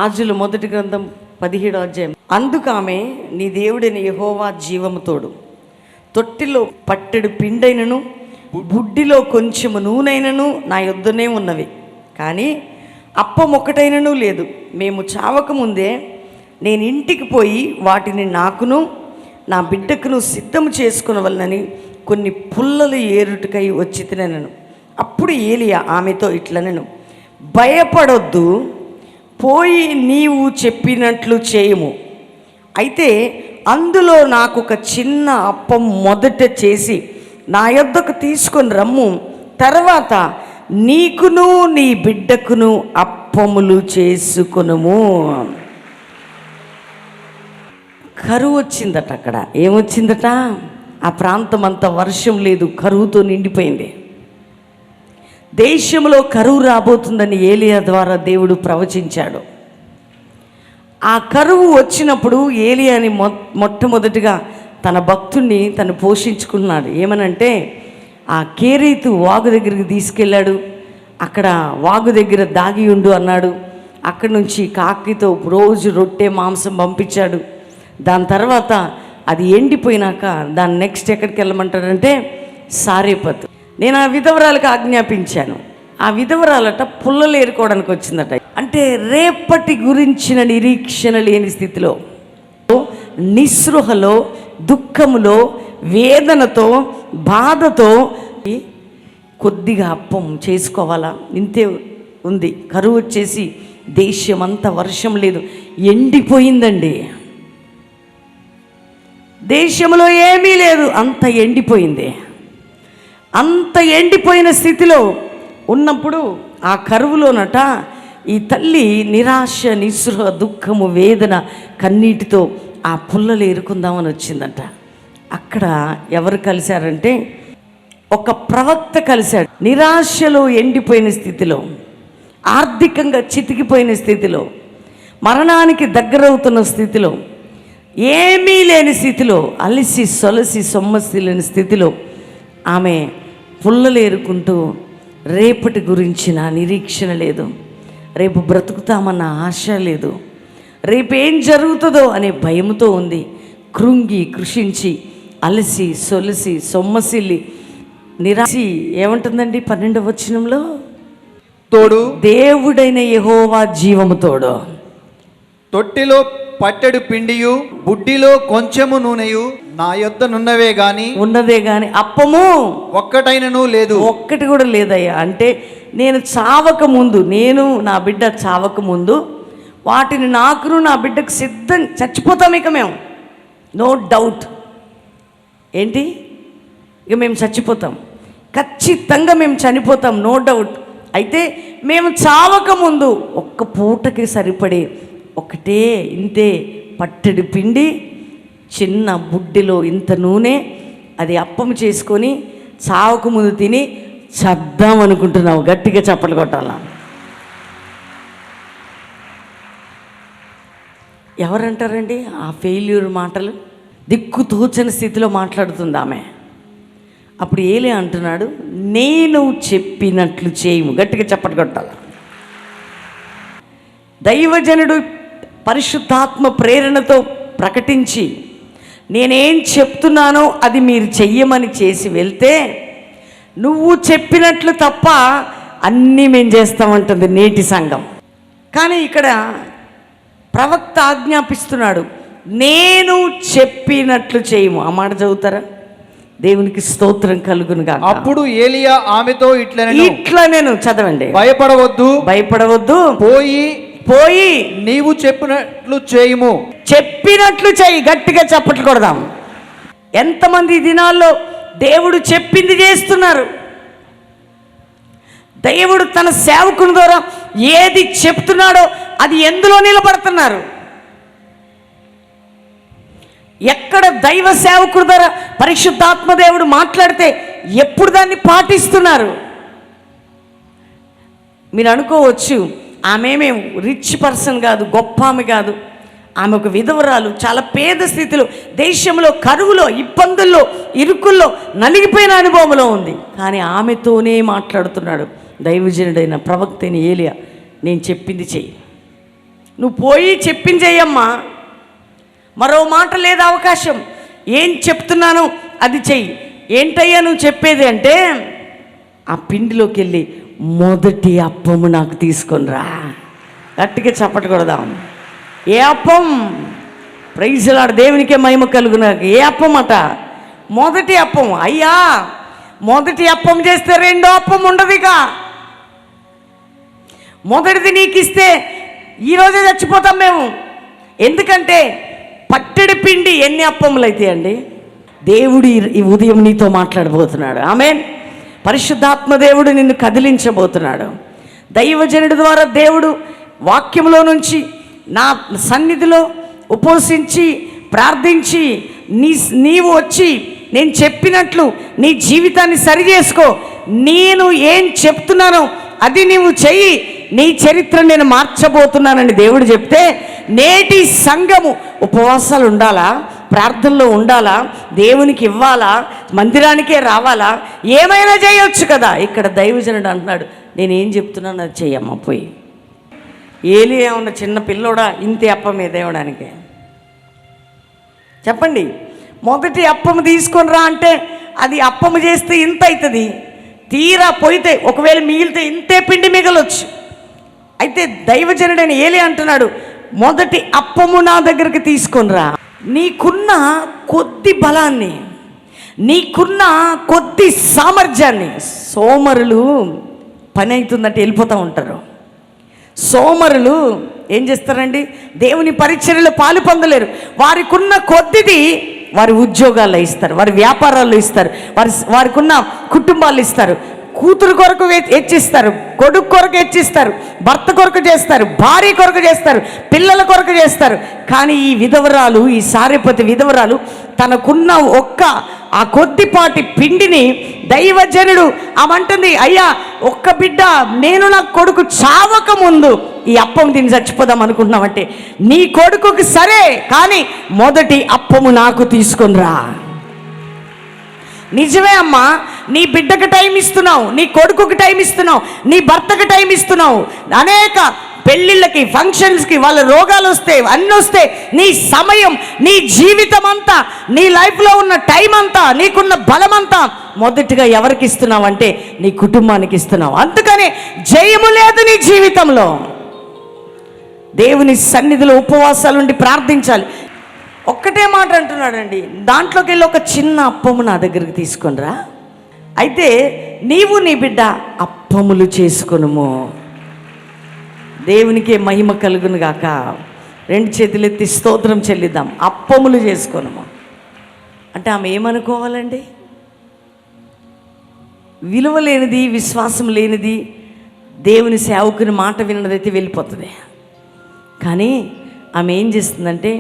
రాజుల మొదటి గ్రంథం 17వ అధ్యాయం. అందుకామె, నీ దేవుడైన యెహోవా జీవము తోడు, తొట్టిలో పట్టెడు పిండైనను బుడ్డిలో కొంచెము నూనెైనను నా యొద్దనే ఉన్నవి, కానీ అప్పం ఒక్కటైనను లేదు. మేము చావకముందే నేను ఇంటికి పోయి వాటిని నాకును నా బిడ్డకును సిద్ధము చేసుకునవలనని కొన్ని పుల్లలు ఏరుటకై వచ్చి తినను. అప్పుడు ఏలియా ఆమెతో ఇట్లనెను, భయపడొద్దు, పోయి నీవు చెప్పినట్లు చేయము. అయితే అందులో నాకు ఒక చిన్న అప్పం మొదట చేసి నా యొద్దకు తీసుకొని రమ్ము, తర్వాత నీకును నీ బిడ్డకును అప్పములు చేసుకొనుము. కరువు వచ్చిందట. అక్కడ ఏమొచ్చిందట? ఆ ప్రాంతం అంతా వర్షం లేదు, కరువుతో నిండిపోయింది. దేశంలో కరువు రాబోతుందని ఏలియా ద్వారా దేవుడు ప్రవచించాడు. ఆ కరువు వచ్చినప్పుడు ఏలియాని మొట్టమొదటిగా తన భక్తుణ్ణి తను పోషించుకున్నాడు. ఏమనంటే ఆ కేరీతు వాగు దగ్గరికి తీసుకెళ్ళాడు. అక్కడ వాగు దగ్గర దాగి ఉండు అన్నాడు. అక్కడి నుంచి కాకితో రోజు రొట్టె మాంసం పంపించాడు. దాని తర్వాత అది ఎండిపోయినాక దాన్ని నెక్స్ట్ ఎక్కడికి వెళ్ళమంటాడంటే సారేపతు. నేను ఆ విధవరాలకు ఆజ్ఞాపించాను. ఆ విధవరాలట పుల్లలు ఏరుకోవడానికి వచ్చిందట. అంటే రేపటి గురించిన నిరీక్షణ లేని స్థితిలో, నిస్పృహలో, దుఃఖములో, వేదనతో, బాధతో కొద్దిగా అప్పం చేసుకోవాలా, ఇంతే ఉంది. కరువు వచ్చేసి దేశమంతా వర్షం లేదు, ఎండిపోయిందండి. దేశంలో ఏమీ లేదు, అంత ఎండిపోయింది. అంత ఎండిపోయిన స్థితిలో ఉన్నప్పుడు ఆ కరువులోనట ఈ తల్లి నిరాశ, నిస్పృహ, దుఃఖము, వేదన, కన్నీటితో ఆ పుల్లలు ఏరుకుందామని వచ్చిందంట. అక్కడ ఎవరు కలిశారంటే ఒక ప్రవక్త కలిశాడు. నిరాశలో ఎండిపోయిన స్థితిలో, ఆర్థికంగా చితికిపోయిన స్థితిలో, మరణానికి దగ్గరవుతున్న స్థితిలో, ఏమీ లేని స్థితిలో, అలసి సొలసి సొమ్మసిల్లిన స్థితిలో ఆమె పుల్లలు ఏరుకుంటూ రేపటి గురించిన నిరీక్షణ లేదు, రేపు బ్రతుకుతామన్న ఆశ లేదు, రేపేం జరుగుతుందో అనే భయంతో ఉంది. కృంగి కృషించి అలసి సొలసి సొమ్మసిల్లి నిరాశి ఏమంటుందండి 12వ వచనంలో? తోడు, దేవుడైన యెహోవా జీవము తోడు, తొట్టిలో పట్టెడు పిండియు బుడ్డిలో కొంచెము నూనెయు నా యొద్దనున్నవే గాని ఉన్నదే గాని అప్పము ఒక్కటైనను లేదు. ఒక్కటి కూడా లేదయ్యా. అంటే నేను చావక ముందు, నేను నా బిడ్డ చావక ముందు వాటిని నాకును నా బిడ్డకు సిద్ధం, చచ్చిపోతాం ఇక మేము, నో డౌట్. ఏంటి? ఇక మేము చచ్చిపోతాం, ఖచ్చితంగా మేము చనిపోతాం, నో డౌట్. అయితే మేము చావక ముందు ఒక్క పూటకి సరిపడే ఒకటే ఇంతే పట్టెడు పిండి, చిన్న బుడ్డిలో ఇంత నూనె, అది అప్పం చేసుకొని చావక ముందు తిని చద్దాం అనుకుంటున్నావు. గట్టిగా చప్పట్లు కొట్టాలా? ఎవరంటారండి ఆ ఫెయిల్యూర్ మాటలు? దిక్కు తోచని స్థితిలో మాట్లాడుతుంది ఆమె. అప్పుడు ఏలే అంటున్నాడు, నేను చెప్పినట్లు చేయము. గట్టిగా చప్పట్లు కొట్టాలా? దైవజనుడు పరిశుద్ధాత్మ ప్రేరణతో ప్రకటించి నేనేం చెప్తున్నానో అది మీరు చెయ్యమని చేసి వెళ్తే, నువ్వు చెప్పినట్లు తప్ప అన్నీ మేము చేస్తామంటుంది నేటి సంఘం. కానీ ఇక్కడ ప్రవక్త ఆజ్ఞాపిస్తున్నాడు, నేను చెప్పినట్లు చేయము. ఆ మాట చదువుతారా? దేవునికి స్తోత్రం కలుగునుగా. అప్పుడు ఏలియా ఆమెతో ఇట్లనెను, చదవండి. భయపడవద్దు, పోయి నీవు చెప్పినట్లు చేయము. చెప్పినట్లు చేయి. గట్టిగా చప్పట్లు కొడదాం. ఎంతమంది ఈ దినాల్లో దేవుడు చెప్పింది చేస్తున్నారు? దేవుడు తన సేవకుని ద్వారా ఏది చెప్తున్నాడో అది ఎందులో నిలబడుతున్నారు? ఎక్కడ దైవ సేవకుడి ద్వారా పరిశుద్ధాత్మ దేవుడు మాట్లాడితే ఎప్పుడు దాన్ని పాటిస్తున్నారు? మీరు అనుకోవచ్చు, ఆమె రిచ్ పర్సన్ కాదు, గొప్ప ఆమె కాదు, ఆమె ఒక విధవరాలు, చాలా పేద స్థితిలో, దేశంలో కరువులో, ఇబ్బందుల్లో, ఇరుకుల్లో నలిగిపోయిన అనుభవంలో ఉంది. కానీ ఆమెతోనే మాట్లాడుతున్నాడు దైవజనుడైన ప్రవక్త అయిన ఏలియా. నేను చెప్పింది చెయ్యి, నువ్వు పోయి చెప్పించేయమ్మా, మరో మాట లేదు అవకాశం. ఏం చెప్తున్నాను అది చెయ్యి. ఏంటయ్యా నువ్వు చెప్పేది అంటే, ఆ పిండిలోకి వెళ్ళి మొదటి అప్పము నాకు తీసుకొని రా. గట్టిగా చప్పట కొడదాం. ఏ అప్పం? ప్రైజ్ లార్డ్, దేవునికే మహిమ కలుగునాక. ఏ అప్పం అట? మొదటి అప్పం. అయ్యా మొదటి అప్పం చేస్తే రెండో అప్పం ఉండదుక. మొదటిది నీకు ఇస్తే ఈరోజే చచ్చిపోతాం మేము. ఎందుకంటే పట్టెడు పిండి ఎన్ని అప్పములు అయితే అండి. దేవుడు ఈ ఉదయం నీతో మాట్లాడబోతున్నాడు. ఆమేన్. పరిశుద్ధాత్మ దేవుడు నిన్ను కదిలించబోతున్నాడు. దైవజనుడి ద్వారా దేవుడు వాక్యంలో నుంచి నా సన్నిధిలో ఉపవసించి ప్రార్థించి నీవు వచ్చి నేను చెప్పినట్లు నీ జీవితాన్ని సరి చేసుకో, నేను ఏం చెప్తున్నానో అది నీవు చెయ్యి, నీ చరిత్ర నేను మార్చబోతున్నానని దేవుడు చెప్తే, నేటి సంఘము ఉపవాసాలు ఉండాలా, ప్రార్థనలో ఉండాలా, దేవునికి ఇవ్వాలా, మందిరానికే రావాలా, ఏమైనా చేయొచ్చు కదా. ఇక్కడ దైవజనుడు అంటున్నాడు, నేనేం చెప్తున్నాను అది చెయ్యమ్మా పోయి. ఏలియా ఉన్న చిన్న పిల్లోడా ఇంతే అప్పమే దేవడానికి? చెప్పండి. మొదటి అప్పము తీసుకొని రా అంటే అది అప్పము చేస్తే ఇంత అవుతుంది. తీరా పోయితే ఒకవేళ మిగిలితే ఇంతే పిండి మిగలొచ్చు. అయితే దైవజనుడైన ఏలియా అంటున్నాడు, మొదటి అప్పము నా దగ్గరికి తీసుకొని రా. నీకున్న కొద్ది బలాన్ని, నీకున్న కొద్ది సామర్థ్యాన్ని. సోమరులు పని అవుతుందంటే వెళ్ళిపోతూ ఉంటారు. సోమరులు ఏం చేస్తారండి? దేవుని పరిచర్యలో పాలు పొందలేరు. వారికి ఉన్న కొద్దిది వారి ఉద్యోగాల్లో ఇస్తారు, వారి వ్యాపారాల్లో ఇస్తారు, వారికి ఉన్న కుటుంబాలు ఇస్తారు. కూతురు కొరకు హెచ్చిస్తారు, కొడుకు కొరకు హెచ్చిస్తారు, భర్త కొరకు చేస్తారు, భార్య కొరకు చేస్తారు, పిల్లల కొరకు చేస్తారు. కానీ ఈ విధవరాలు, ఈ సారెపతి విధవరాలు తనకున్న ఆ కొద్దిపాటి పిండిని దైవజనుడు ఆమంటుంది, అయ్యా ఒక్క బిడ్డ, నేను నా కొడుకు చావక ముందు ఈ అప్పం తిని చచ్చిపోదాం అనుకుంటున్నామంటే, నీ కొడుకుకి సరే కానీ మొదటి అప్పము నాకు తీసుకొని రా. నిజమే అమ్మా, నీ బిడ్డకు టైం ఇస్తున్నావు, నీ కొడుకుకి టైం ఇస్తున్నావు, నీ భర్తకు టైం ఇస్తున్నావు. అనేక పెళ్ళిళ్ళకి, ఫంక్షన్స్కి, వాళ్ళ రోగాలు వస్తే, అన్నీ వస్తే, నీ సమయం, నీ జీవితం అంతా, నీ లైఫ్లో ఉన్న టైం అంతా, నీకున్న బలం అంతా మొదటిగా ఎవరికి ఇస్తున్నావు అంటే నీ కుటుంబానికి ఇస్తున్నావు. అందుకనే జయము లేదు నీ జీవితంలో. దేవుని సన్నిధిలో ఉపవాసాలుండి ప్రార్థించాలి. ఒక్కటే మాట అంటున్నాడండి, దాంట్లోకి వెళ్ళి ఒక చిన్న అప్పము నా దగ్గరికి తీసుకొనిరా. అయితే నీవు నీ బిడ్డ అప్పములు చేసుకొనుము. దేవునికే మహిమ కలుగును గాక. రెండు చేతులు ఎత్తి స్తోత్రం చెల్లిద్దాం. అప్పములు చేసుకొనుము అంటే ఆమె ఏమనుకోవాలండి? విలువ లేనిది, విశ్వాసం లేనిది, దేవుని సేవకుని మాట విన్నదైతే వెళ్ళిపోతుంది. కానీ ఆమె ఏం చేస్తుందంటే,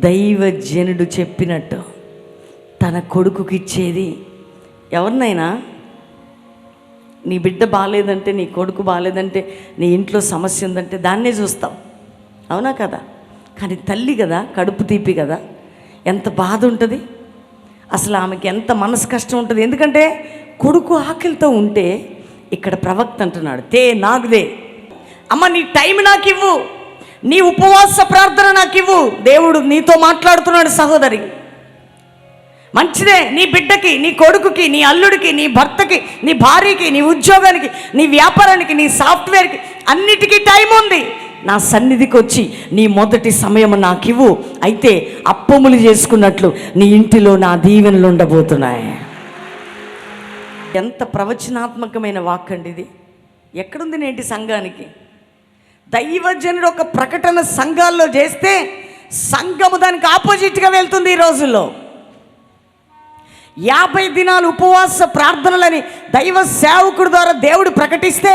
దైవజనుడు చెప్పినట్టు తన కొడుకుకి ఇచ్చేది. ఎవరినైనా నీ బిడ్డ బాగాలేదంటే, నీ కొడుకు బాగాలేదంటే, నీ ఇంట్లో సమస్య ఉందంటే దాన్నే చూస్తాం, అవునా కదా? కానీ తల్లి కదా, కడుపు తీపి కదా, ఎంత బాధ ఉంటుంది అసలు. ఆమెకి ఎంత మనసు కష్టం ఉంటుంది. ఎందుకంటే కొడుకు ఆకలితో ఉంటే, ఇక్కడ ప్రవక్త అంటున్నాడు, నాకుదే అమ్మ, నీ టైం నాకు ఇవ్వు, నీ ఉపవాస ప్రార్థన నాకు ఇవ్వు. దేవుడు నీతో మాట్లాడుతున్నాడు సహోదరి. మంచిదే, నీ బిడ్డకి, నీ కొడుకుకి, నీ అల్లుడికి, నీ భర్తకి, నీ భార్యకి, నీ ఉద్యోగానికి, నీ వ్యాపారానికి, నీ సాఫ్ట్వేర్కి, అన్నిటికీ టైం ఉంది. నా సన్నిధికి వచ్చి నీ మొదటి సమయం నాకు ఇవ్వు. అయితే అప్పములు చేసుకున్నట్లు నీ ఇంటిలో నా దీవెనలు ఉండబోతున్నాయి. ఎంత ప్రవచనాత్మకమైన వాక్కండి ఇది. ఎక్కడుంది నేటి సంఘానికి? దైవజనుడు ఒక ప్రకటన సంఘాల్లో చేస్తే సంఘము దానికి ఆపోజిట్గా వెళ్తుంది. ఈ రోజుల్లో 50 దినాలు ఉపవాస ప్రార్థనలని దైవ సేవకుడి ద్వారా దేవుడు ప్రకటిస్తే,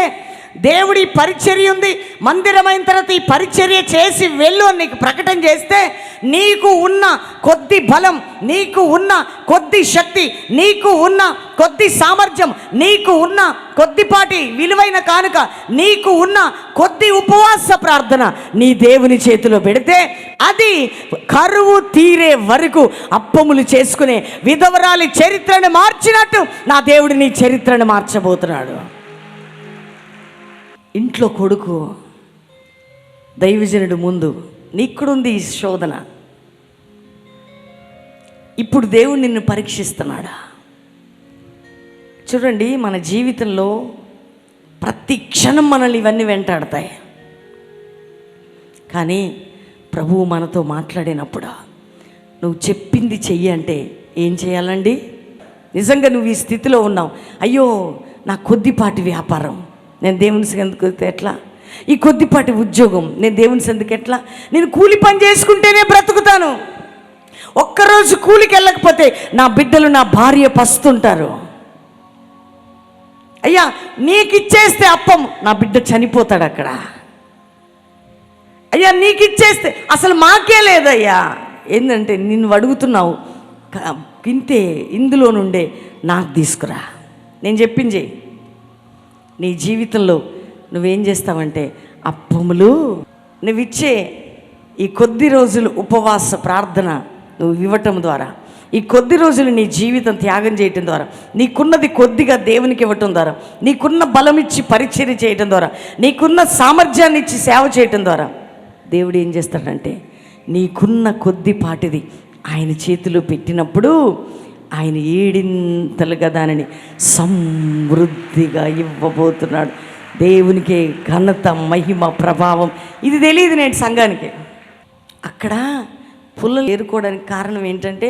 దేవుడి పరిచర్య ఉంది, మందిరమైన తర్వాత ఈ పరిచర్య చేసి వెళ్ళు అని నీకు ప్రకటన చేస్తే, నీకు ఉన్న కొద్ది బలం, నీకు ఉన్న కొద్ది శక్తి, నీకు ఉన్న కొద్ది సామర్థ్యం, నీకు ఉన్న కొద్దిపాటి విలువైన కానుక, నీకు ఉన్న కొద్ది ఉపవాస ప్రార్థన నీ దేవుని చేతిలో పెడితే, అది కరువు తీరే వరకు అప్పములు చేసుకునే విధవరాలి చరిత్రను మార్చినట్టు నా దేవుడు నీ చరిత్రను మార్చబోతున్నాడు. ఇంట్లో కొడుకు దైవజనుడు ముందు నీకుడుంది ఈ శోధన. ఇప్పుడు దేవుడు నిన్ను పరీక్షిస్తున్నాడా? చూడండి, మన జీవితంలో ప్రతి క్షణం మనల్ని ఇవన్నీ వెంటాడతాయి. కానీ ప్రభువు మనతో మాట్లాడినప్పుడు నువ్వు చెప్పింది చెయ్యి అంటే ఏం చేయాలండి? నిజంగా నువ్వు ఈ స్థితిలో ఉన్నావు, అయ్యో నా కొద్దిపాటి వ్యాపారం నేను దేవుని సందుకు ఎట్లా, ఈ కొద్దిపాటి ఉద్యోగం నేను దేవుని సందుకు ఎట్లా, నేను కూలి పని చేసుకుంటేనే బ్రతుకుతాను, ఒక్కరోజు కూలికి వెళ్ళకపోతే నా బిడ్డలు నా భార్య పస్తుంటారు, అయ్యా నీకు ఇచ్చేస్తే అప్పం నా బిడ్డ చనిపోతాడు అక్కడ, అయ్యా నీకు ఇచ్చేస్తే అసలు మాకే లేదయ్యా. ఏంటంటే నిన్ను అడుగుతున్నావు, ఇంతే ఇందులో నుండే నాకు తీసుకురా. నేను చెప్పింది చెయ్యి. నీ జీవితంలో నువ్వేం చేస్తావంటే అప్పములు నువ్వు ఇచ్చే ఈ కొద్ది రోజులు ఉపవాస ప్రార్థన నువ్వు ఇవ్వటం ద్వారా, ఈ కొద్ది రోజులు నీ జీవితం త్యాగం చేయటం ద్వారా, నీకున్నది కొద్దిగా దేవునికి ఇవ్వటం ద్వారా, నీకున్న బలం ఇచ్చి పరిచర్య చేయటం ద్వారా, నీకున్న సామర్థ్యాన్ని ఇచ్చి సేవ చేయటం ద్వారా దేవుడు ఏం చేస్తాడంటే నీకున్న కొద్దిపాటిది ఆయన చేతిలో పెట్టినప్పుడు ఆయన ఏడింతలుగా దానిని సమృద్ధిగా ఇవ్వబోతున్నాడు. దేవునికి ఘనత, మహిమ, ప్రభావం ఇది తెలియదు నేను సంఘానికి. అక్కడ పుల్లలు ఏరుకోవడానికి కారణం ఏంటంటే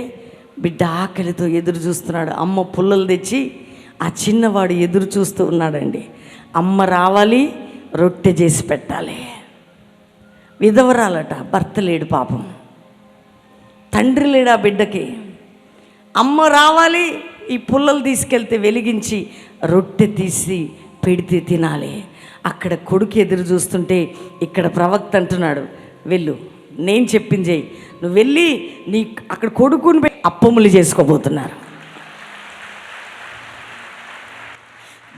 బిడ్డ ఆకలితో ఎదురు చూస్తున్నాడు. అమ్మ పుల్లలు తెచ్చి ఆ చిన్నవాడు ఎదురు చూస్తూ ఉన్నాడండి. అమ్మ రావాలి, రొట్టె చేసి పెట్టాలి. విధవరాలట, భర్త లేడు పాపం, తండ్రి లేడు ఆ బిడ్డకి. అమ్మ రావాలి, ఈ పుల్లలు తీసుకెళ్తే వెలిగించి రొట్టె తీసి పెడితే తినాలి. అక్కడ కొడుకు ఎదురు చూస్తుంటే ఇక్కడ ప్రవక్త అంటున్నాడు, వెళ్ళు నేను చెప్పింది చెయ్యి, నువ్వు వెళ్ళి నీ అక్కడ కొడుకుని అప్పములు చేసుకోబోతున్నారు.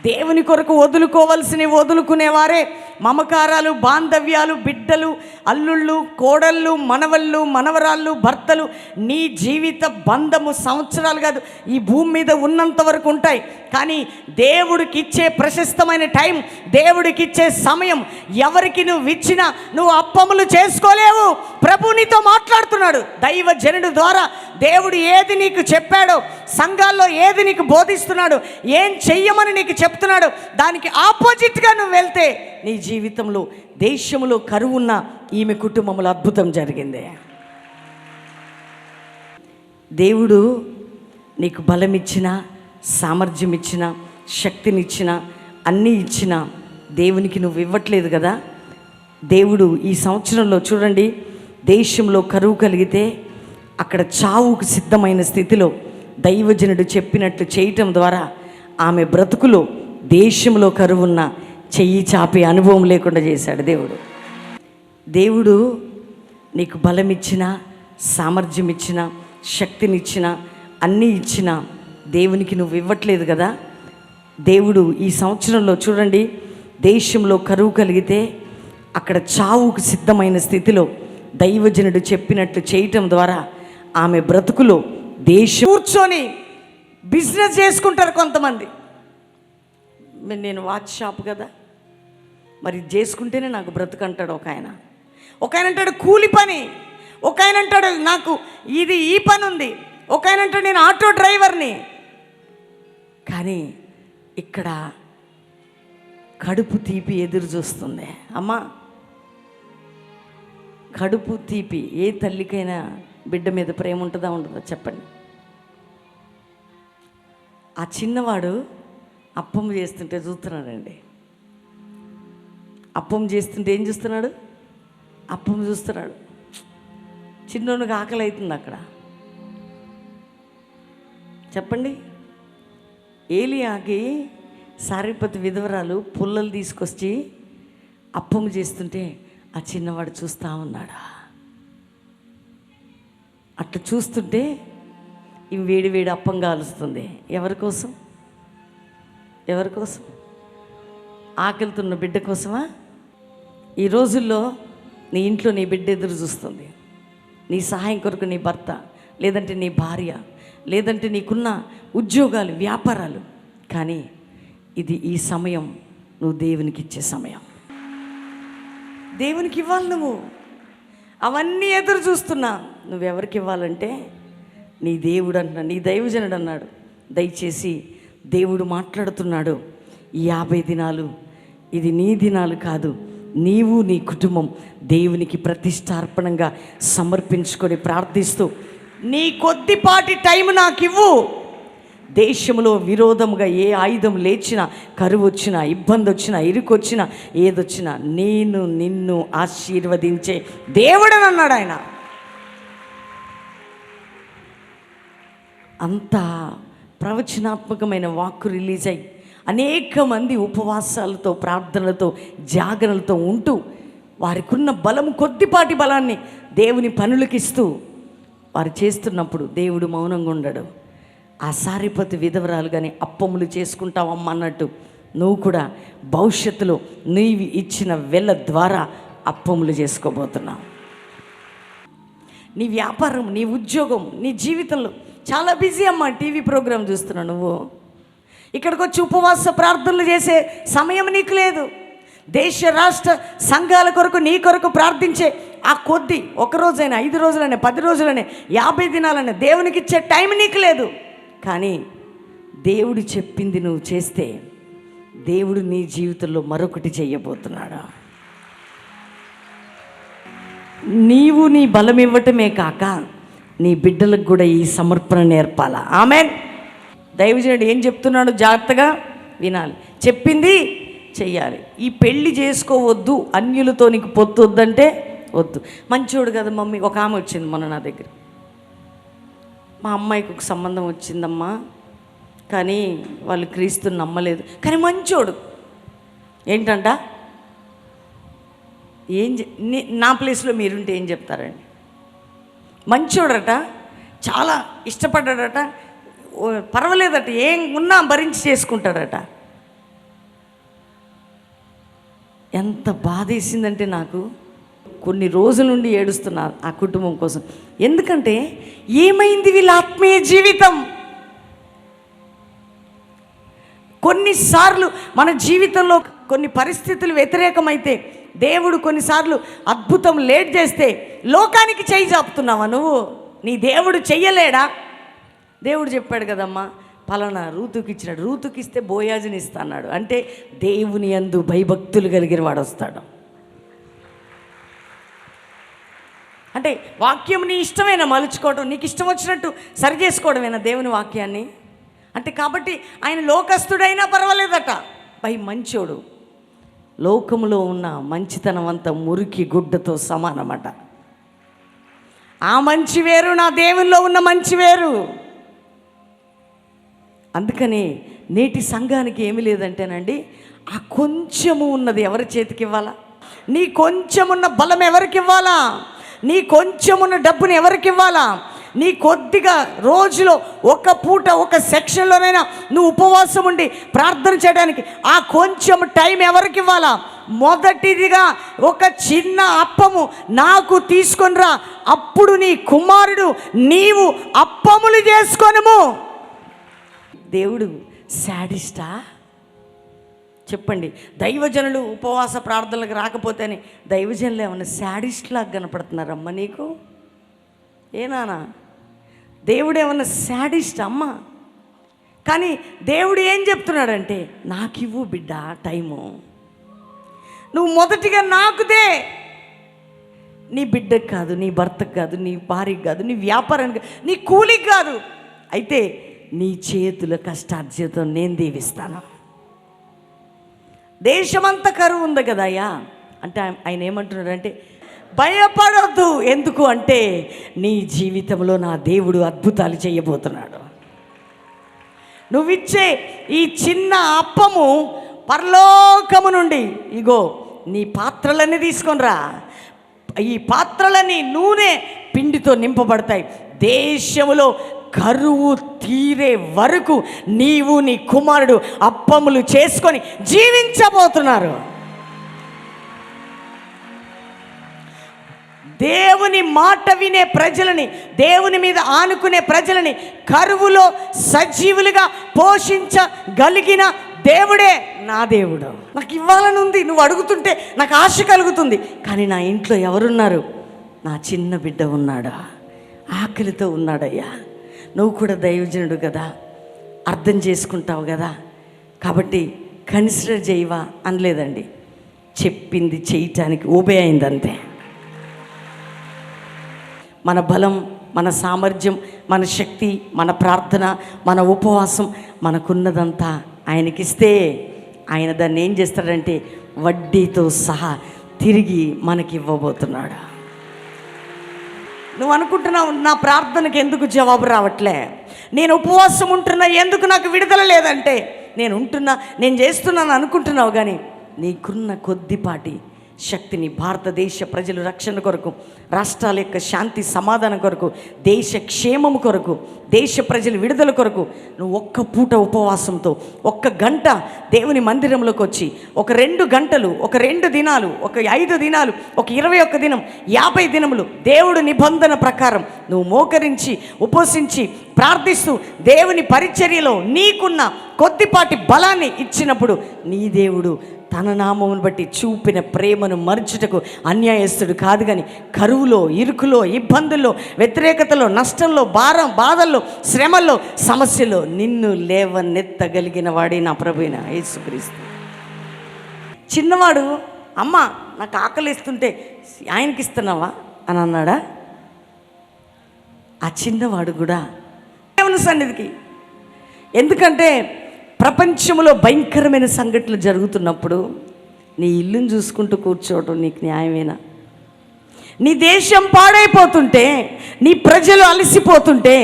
దేవుని కొరకు వదులుకోవలసినవి వదులుకునేవారే మమకారాలు, బాంధవ్యాలు, బిడ్డలు, అల్లుళ్ళు, కోడళ్ళు, మనవళ్ళు, మనవరాళ్ళు, భర్తలు, నీ జీవిత బంధము సంవత్సరాలు కాదు ఈ భూమి మీద ఉన్నంత వరకు ఉంటాయి. కానీ దేవుడికి ఇచ్చే ప్రశస్తమైన టైం, దేవుడికి ఇచ్చే సమయం ఎవరికి నువ్వు ఇచ్చినా నువ్వు అప్పములు చేసుకోలేవు. ప్రభు నీతో మాట్లాడుతున్నాడు. దైవజనుడు ద్వారా దేవుడు ఏది నీకు చెప్పాడో, సంఘాల్లో ఏది నీకు బోధిస్తున్నాడు, ఏం చెయ్యమని నీకు చెప్తున్నాడు, దానికి ఆపోజిట్గా నువ్వు వెళ్తే నీ జీవితంలో దేశంలో కరువున్న ఈమె కుటుంబంలో అద్భుతం జరిగింది. దేవుడు నీకు బలం ఇచ్చిన, సామర్థ్యం ఇచ్చిన, శక్తినిచ్చిన, అన్నీ ఇచ్చిన దేవునికి నువ్వు ఇవ్వట్లేదు కదా. దేవుడు ఈ సంవత్సరంలో చూడండి, దేశంలో కరువు కలిగితే అక్కడ చావుకు సిద్ధమైన స్థితిలో దైవజనుడు చెప్పినట్లు చేయటం ద్వారా ఆమె బ్రతుకులో దేశంలో కరువున్న చెయ్యి చాపే అనుభవం లేకుండా చేశాడు దేవుడు. దేవుడు నీకు బలం ఇచ్చిన, సామర్థ్యం ఇచ్చిన, శక్తినిచ్చిన, అన్నీ ఇచ్చిన దేవునికి నువ్వు ఇవ్వట్లేదు కదా. దేవుడు ఈ సంవత్సరంలో చూడండి, దేశంలో కరువు కలిగితే అక్కడ చావుకు సిద్ధమైన స్థితిలో దైవజనుడు చెప్పినట్లు చేయటం ద్వారా ఆమె బ్రతుకులో దేశం కూర్చొని బిజినెస్ చేసుకుంటారు కొంతమంది. నేను వాచ్ షాప్ కదా, మరి చేసుకుంటేనే నాకు బ్రతుకు అంటాడు ఒక ఆయన. ఒక ఆయన అంటాడు కూలి పని, ఒక ఆయన అంటాడు నాకు ఇది ఈ పని ఉంది, ఒక ఆయన అంటాడు నేను ఆటో డ్రైవర్ని. కానీ ఇక్కడ కడుపు తీపి ఎదురు చూస్తుంది. అమ్మా, కడుపు తీపి ఏ తల్లికైనా బిడ్డ మీద ప్రేమ ఉంటుందా ఉండదా చెప్పండి. ఆ చిన్నవాడు అప్పం చేస్తుంటే చూస్తున్నాడండి. అప్పం చేస్తుంటే ఏం చూస్తున్నాడు? అప్పం చూస్తున్నాడు. చిన్నోనికి ఆకలి అవుతుంది అక్కడ. చెప్పండి, ఏలియాకి సారిపతి విధవరాలు పుల్లలు తీసుకొచ్చి అప్పం చేస్తుంటే ఆ చిన్నవాడు చూస్తూ ఉన్నాడు. అట్లా చూస్తుంటే ఈ వేడి వేడి అప్పం కాలుస్తుంది. ఎవరి కోసం? ఎవరి కోసం? ఆకలితున్న బిడ్డ కోసమా? ఈ రోజుల్లో నీ ఇంట్లో నీ బిడ్డ ఎదురు చూస్తుంది. నీ సహాయం కొరకు నీ భర్త, లేదంటే నీ భార్య, లేదంటే నీకున్న ఉద్యోగాలు, వ్యాపారాలు. కానీ ఇది ఈ సమయం నువ్వు దేవునికి ఇచ్చే సమయం. దేవునికి ఇవ్వాలి నువ్వు. అవన్నీ ఎదురు చూస్తున్నా. నువ్వెవరికి ఇవ్వాలంటే నీ దేవుడు అంటున్నాడు, నీ దైవజనుడు అన్నాడు. దయచేసి దేవుడు మాట్లాడుతున్నాడు, ఈ 50 దినాలు ఇది నీ దినాలు కాదు, నీవు నీ కుటుంబం దేవునికి ప్రతిష్టార్పణంగా సమర్పించుకొని ప్రార్థిస్తూ నీ కొద్దిపాటి టైం నాకు ఇవ్వు. దేశంలో విరోధముగా ఏ ఆయుధం లేచినా, కరువు వచ్చినా, ఇబ్బంది వచ్చినా, ఇరుకు వచ్చినా, ఏదొచ్చినా నేను నిన్ను ఆశీర్వదించే దేవుడని అన్నాడు ఆయన. అంత ప్రవచనాత్మకమైన వాక్కు రిలీజ్ అయ్యి అనేక మంది ఉపవాసాలతో, ప్రార్థనలతో, జాగరణలతో ఉంటూ వారికి ఉన్న బలం, కొద్దిపాటి బలాన్ని దేవుని పనులకిస్తూ వారు చేస్తున్నప్పుడు దేవుడు మౌనంగా ఉండడు. ఆ సారిపతి విధవరాలు కానీ అప్పములు చేసుకుంటావమ్మా అన్నట్టు నువ్వు కూడా భవిష్యత్తులో నీవు ఇచ్చిన వెళ్ళ ద్వారా అప్పములు చేసుకోబోతున్నావు. నీ వ్యాపారం, నీ ఉద్యోగం, నీ జీవితంలో చాలా బిజీ అమ్మా. టీవీ ప్రోగ్రాం చూస్తున్నావు నువ్వు. ఇక్కడికి వచ్చి ఉపవాస ప్రార్థనలు చేసే సమయం నీకు లేదు. దేశ రాష్ట్ర సంఘాల కొరకు, నీ కొరకు ప్రార్థించే ఆ కొద్ది, 1 రోజైనా, 5 రోజులనే, 10 రోజులనే, 50 దినాలనే దేవునికి ఇచ్చే టైం నీకు లేదు. కానీ దేవుడు చెప్పింది నువ్వు చేస్తే దేవుడు నీ జీవితంలో మరొకటి చేయబోతున్నాడు. నీవు నీ బలం ఇవ్వటమే కాక నీ బిడ్డలకు కూడా ఈ సమర్పణ నేర్పాలా. ఆమేన్. దైవజనుడు ఏం చెప్తున్నాడు జాగ్రత్తగా వినాలి, చెప్పింది చెయ్యాలి. ఈ పెళ్ళి చేసుకోవద్దు, అన్యులతో నీకు పొత్తు వద్దంటే వద్దు. మంచోడు కదా మమ్మీ. ఒక ఆమె వచ్చింది మొన్న నా దగ్గర, మా అమ్మాయికి ఒక సంబంధం వచ్చిందమ్మా, కానీ వాళ్ళు క్రీస్తుని నమ్మలేదు, కానీ మంచోడు. ఏంటంట, నా ప్లేస్లో మీరుంటే ఏం చెప్తారండి? మంచోడట, చాలా ఇష్టపడ్డాడట, పర్వాలేదట, ఏం ఉన్నా భరించి చేసుకుంటాడట. ఎంత బాధేసిందంటే నాకు, కొన్ని రోజుల నుండి ఏడుస్తున్నా ఆ కుటుంబం కోసం. ఎందుకంటే ఏమైంది వీళ్ళ ఆత్మీయ జీవితం? కొన్నిసార్లు మన జీవితంలో కొన్ని పరిస్థితులు వ్యతిరేకమైతే, దేవుడు కొన్నిసార్లు అద్భుతం లేట్ చేస్తే లోకానికి చేయి చాపుతున్నావా నువ్వు? నీ దేవుడు చెయ్యలేడా? దేవుడు చెప్పాడు కదమ్మా, పలానా రూతుకి ఇచ్చినాడు, రూతుకి ఇస్తే బోయాజుని ఇస్తా అన్నాడు. అంటే దేవుని యందు భయభక్తులు కలిగిన వాడు వస్తాడు. అంటే వాక్యం నీ ఇష్టమైనా మలుచుకోవడం, నీకు ఇష్టం వచ్చినట్టు సరి చేసుకోవడమేనా దేవుని వాక్యాన్ని? అంటే కాబట్టి ఆయన లోకస్తుడైనా పర్వాలేదట, పై మంచోడు. లోకంలో ఉన్న మంచితనం అంతా మురికి గుడ్డతో సమానమట. ఆ మంచి వేరు, నా దేవునిలో ఉన్న మంచి వేరు. అందుకని నేటి సంఘానికి ఏమీ లేదంటేనండి, ఆ కొంచెము ఉన్నది ఎవరి చేతికి ఇవ్వాలా? నీ కొంచెమున్న బలం ఎవరికి ఇవ్వాలా? నీ కొంచెమున్న డబ్బుని ఎవరికి ఇవ్వాలా? నీ కొద్దిగా రోజులో ఒక పూట, ఒక సెక్షన్లోనైనా నువ్వు ఉపవాసం ఉండి ప్రార్థన చేయడానికి ఆ కొంచెం టైం ఎవరికి ఇవ్వాలా? మొదటిదిగా ఒక చిన్న అప్పము నాకు తీసుకొని రా, అప్పుడు నీ కుమారుడు నీవు అప్పములు చేసుకొనుము. దేవుడు శాడిస్టా? చెప్పండి. దైవజనులు ఉపవాస ప్రార్థనలకు రాకపోతే అని దైవజనులు ఏమన్నా శాడిస్ట్లాగా కనపడుతున్నారమ్మా నీకు? ఏనానా దేవుడు ఏమన్నా శాడిస్ట్ అమ్మ? కానీ దేవుడు ఏం చెప్తున్నాడంటే, నాకు ఇవ్వు బిడ్డ టైము, నువ్వు మొదటిగా నాకుదే. నీ బిడ్డకు కాదు, నీ భర్తకు కాదు, నీ భార్యకు కాదు, నీ వ్యాపారానికి, నీ కూలికి కాదు, అయితే నీ చేతుల కష్టార్జితం నేను దీవిస్తాను. దేశమంతా కరువు ఉంది కదా అయ్యా అంటే ఆయన ఏమంటున్నాడంటే, భయపడొద్దు. ఎందుకు అంటే నీ జీవితంలో నా దేవుడు అద్భుతాలు చేయబోతున్నాడు. నువ్విచ్చే ఈ చిన్న అప్పము పరలోకము నుండి, ఇగో నీ పాత్రలన్నీ తీసుకొని రా, ఈ పాత్రలన్నీ నూనె పిండితో నింపబడతాయి. దేశములో కరువు తీరే వరకు నీవు నీ కుమారుడు అప్పములు చేసుకొని జీవించబోతున్నారు. దేవుని మాట వినే ప్రజలని, దేవుని మీద ఆనుకునే ప్రజలని కరువులో సజీవులుగా పోషించగలిగిన దేవుడే నా దేవుడు. నాకు ఇవ్వాలని ఉంది, నువ్వు అడుగుతుంటే నాకు ఆశ కలుగుతుంది, కానీ నా ఇంట్లో ఎవరున్నారు? నా చిన్న బిడ్డ ఉన్నాడా, ఆకలితో ఉన్నాడయ్యా. నువ్వు కూడా దైవజనుడు కదా, అర్థం చేసుకుంటావు కదా, కాబట్టి కన్సిడర్ చేయవా అనలేదండి. చెప్పింది చేయటానికి ఓబే అయింది అంతే. మన బలం, మన సామర్థ్యం, మన శక్తి, మన ప్రార్థన, మన ఉపవాసం, మనకున్నదంతా ఆయనకిస్తే ఆయన దాన్ని ఏం చేస్తాడంటే వడ్డీతో సహా తిరిగి మనకి ఇవ్వబోతున్నాడు. నువ్వు అనుకుంటున్నావు నా ప్రార్థనకి ఎందుకు జవాబు రావట్లే, నేను ఉపవాసం ఉంటున్నా ఎందుకు నాకు విడుదల లేదంటే, నేను చేస్తున్నాను అనుకుంటున్నావు, కానీ నీకున్న కొద్దిపాటి శక్తిని భారతదేశ ప్రజలు రక్షణ కొరకు, రాష్ట్రాల యొక్క శాంతి సమాధానం కొరకు, దేశ క్షేమము కొరకు, దేశ ప్రజల విడుదల కొరకు నువ్వు ఒక్క పూట ఉపవాసంతో 1 గంట దేవుని మందిరంలోకి వచ్చి, ఒక 2 గంటలు, ఒక 2 దినాలు, ఒక 5 దినాలు, ఒక 21 దినం, 50 దినములు దేవుడు నిబంధన ప్రకారం నువ్వు మోకరించి ఉపవసించి ప్రార్థిస్తూ దేవుని పరిచర్యలో నీకున్న కొద్దిపాటి బలాన్ని ఇచ్చినప్పుడు నీ దేవుడు తన నామమును బట్టి చూపిన ప్రేమను మరచుటకు అన్యాయస్తుడు కాదు, కానీ కరువులో, ఇరుకులో, ఇబ్బందుల్లో, వ్యతిరేకతలో, నష్టంలో, బాధల్లో, శ్రమల్లో, సమస్యలో నిన్ను లేవనెత్తగలిగిన వాడే నా ప్రభువైన యేసుక్రీస్తు. చిన్నవాడు అమ్మ నాకు ఆకలిస్తుంటే ఆయనకి ఇస్తున్నావా అని అన్నాడా? ఆ చిన్నవాడు కూడా దేవుని సన్నిధికి, ఎందుకంటే ప్రపంచంలో భయంకరమైన సంఘటనలు జరుగుతున్నప్పుడు నీ ఇల్లును చూసుకుంటూ కూర్చోవడం నీకు న్యాయమేనా? నీ దేశం పాడైపోతుంటే, నీ ప్రజలు అలసిపోతుంటే,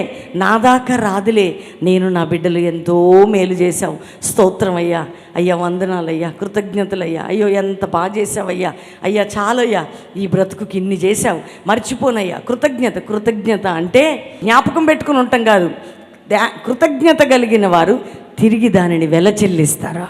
నా దాకా రాదులే, నేను నా బిడ్డలు ఎంతో మేలు చేశావు, స్తోత్రం అయ్యా, అయ్యా వందనాలయ్యా, కృతజ్ఞతలయ్యా, అయ్యో ఎంత బాగా చేసావయ్యా, అయ్యా చాలయ్యా, ఈ బ్రతుకుకి ఇన్ని చేశావు, మర్చిపోనయ్యా, కృతజ్ఞత అంటే జ్ఞాపకం పెట్టుకుని ఉంటాం కాదు, కృతజ్ఞత కలిగిన వారు తిరిగి దానిని వెల చెల్లిస్తారు.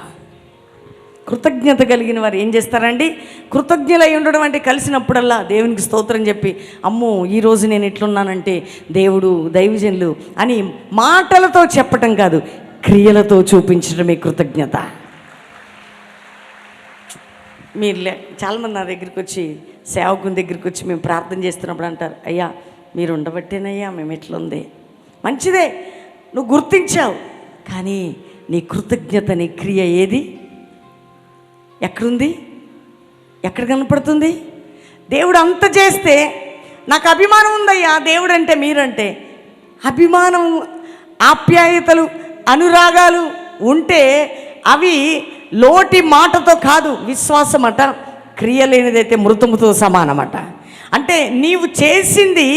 కృతజ్ఞత కలిగిన వారు ఏం చేస్తారండి? కృతజ్ఞులై ఉండడం అంటే కలిసినప్పుడల్లా దేవునికి స్తోత్రం చెప్పి, అమ్మో ఈరోజు నేను ఇట్లున్నానంటే దేవుడు, దైవజనులు అని మాటలతో చెప్పటం కాదు, క్రియలతో చూపించడమే కృతజ్ఞత. మీరు చాలామంది నా దగ్గరికి వచ్చి, సేవకుని దగ్గరికి వచ్చి మేము ప్రార్థన చేస్తున్నప్పుడు అంటారు, అయ్యా మీరు ఉండబట్టేనయ్యా మేము ఎట్లుంది. మంచిదే, నువ్వు గుర్తించావు, కానీ నీ కృతజ్ఞత, నీ క్రియ ఏది? ఎక్కడుంది? ఎక్కడ కనపడుతుంది? దేవుడు అంత చేస్తే నాకు అభిమానం ఉందయ్యా దేవుడు అంటే, మీరంటే అభిమానం, ఆప్యాయతలు, అనురాగాలు ఉంటే అవి లోటి మాటతో కాదు, విశ్వాసం అట క్రియ లేనిదైతే మృతముతో సమానమట. అంటే నీవు చేసింది